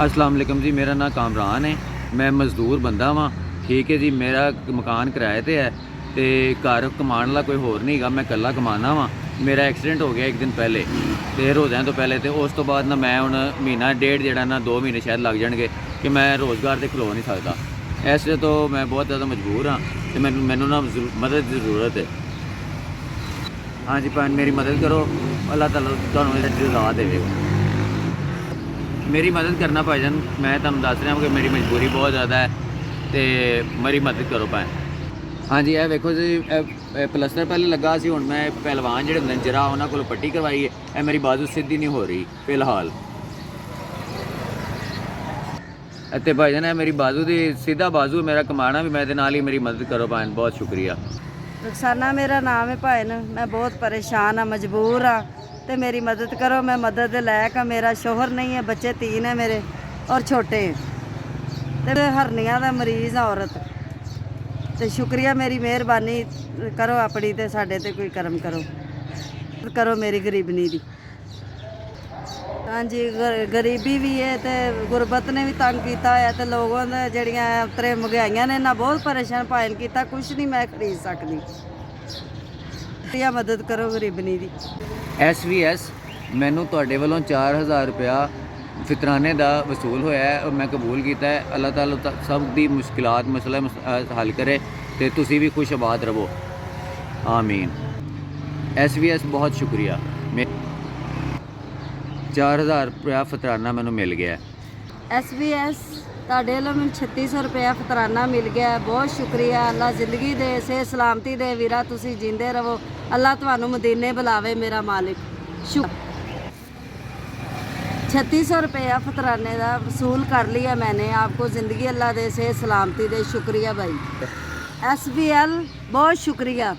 अस्सलाम वालेकुम जी। मेरा नाम कामरान है, मैं मज़दूर बंदा वा। ठीक है जी। मेरा मकान किराए ते है तो घर कमान वाला कोई होर नहीं गा, मैं कल्ला कमाना वा। मेरा एक्सीडेंट हो गया एक दिन पहले तो रोज़िਆਂ तो पहले, तो उस तो बाद ना मैं हुण महीना डेढ़ जेड़ा ना 2 महीने शायद लग जाएंगे कि मैं रोज़गार से खलो नहीं सकता। ऐसे तो मैं बहुत ज़्यादा मजबूर हाँ तो मैनू ना मदद की ज़रूरत है। हाँ जी भैन, मेरी मदद करो, अल्लाह ताला तुहानूं रज़ा देवेगा। मेरी मदद करना भाईजान, मैं तुहानूं दस रहा कि मेरी मजबूरी बहुत ज़्यादा है तो मेरी मदद करो भैन। हाँ जी, वेखो जी, प्लस्तर पहले लगा सी, हुण मैं पहलवान जिहड़े हुंदे जरा उन्हां कोलों पट्टी करवाई है, मेरी बाजू सीधी नहीं हो रही फिलहाल। ते भाईजान मेरी बाजू की सीधा बाजू मेरा कमाना भी, मैं दे नाल ही मेरी मदद करो भैन, बहुत शुक्रिया। रुखसाना मेरा नाम है भैन, मैं बहुत परेशान हाँ, मजबूर हाँ तो मेरी मदद करो। मैं मदद लायक हाँ, मेरा शोहर नहीं है, बच्चे 3 है मेरे और छोटे हैं तो हरनिया का मरीज़ हाँ औरत। तो शुक्रिया, मेरी मेहरबानी करो अपनी ते साडे ते कोई करम करो मेरी गरीबनी दी। हाँ जी, गरीबी भी है तो गुरबत ने भी तंग किया है तो लोगों ने जड़ियाँ उतरे महंगाइयां ने ना बहुत परेशान भाईन किया, कुछ नहीं मैं खरीद सकती। मदद करो गरीबनी दी। SVS मैनू तुहाडे वालों 4000 रुपया फितराने का वसूल होया है और मैं कबूल किया है। अल्लाह ताला सब दी मुश्किलात मसला हल करे तो तुसी भी खुश आबाद रहो, आमीन। SVS बहुत शुक्रिया, 4000 रुपया फितराना मैनू मिल गया। SVS ਤੁਹਾਡੇ ਵੱਲੋਂ ਮੈਨੂੰ 3600 रुपया फितराना मिल गया, बहुत शुक्रिया। अल्लाह जिंदगी दे, सेहत सलामती दे वीरा, तुसी जींदे रहो, अल्लाह तुहानू मदीने बुलावे मेरा मालिक। 3600 रुपया फितराने का वसूल कर लिया मैंने, आपको ज़िंदगी अल्लाह दे, सेहत सलामती दे। शुक्रिया भाई SVL, बहुत शुक्रिया।